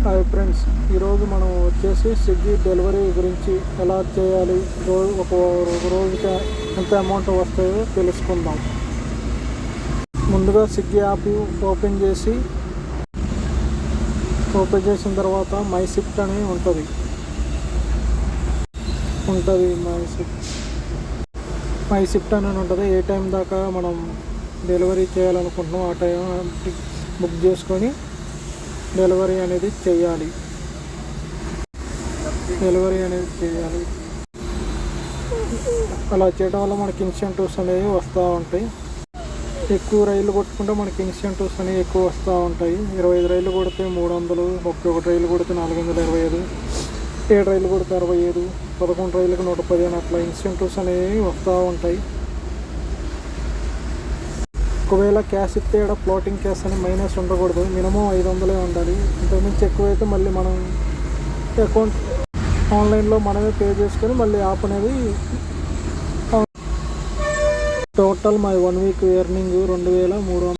Hi friends, ఈరోజు మనం వచ్చేసి స్విగ్గీ డెలివరీ గురించి ఎలా చేయాలి, ఒక రోజుకి ఎంత అమౌంట్ వస్తాయో తెలుసుకుందాం. ముందుగా స్విగ్గీ యాప్ ఓపెన్ చేసిన తర్వాత మై షిఫ్ట్ అని ఉంటుంది. మై షిఫ్ట్ అని ఉంటుంది. ఏ టైం దాకా మనం డెలివరీ చేయాలనుకుంటున్నాం ఆ టైం బుక్ చేసుకొని డెలివరీ అనేది చేయాలి. అలా చేయడం వల్ల మనకి ఇన్సెంటివ్స్ అనేవి వస్తూ ఉంటాయి. ఎక్కువ రైళ్ళు కొట్టుకుంటే మనకి ఇన్సెంటివ్స్ అనేవి ఎక్కువ వస్తూ ఉంటాయి. 25 రైళ్ళు కొడితే 300, 31 రైళ్ళు కొడితే 425, 7 రైళ్ళు కొడితే 65, 11 రైళ్ళకి 115, అట్లా ఇన్సెంటివ్స్ అనేవి వస్తూ ఉంటాయి. ఒకవేళ క్యాష్ ఇస్తే ఫ్లోటింగ్ క్యాష్ అని మైనస్ ఉండకూడదు. మినిమం 500 ఉండాలి. ఇంతకుమించి ఎక్కువైతే మళ్ళీ మనం అకౌంట్ ఆన్లైన్లో మనమే పే చేసుకొని మళ్ళీ యాప్ అనేది. Total my 1 week earning 2300.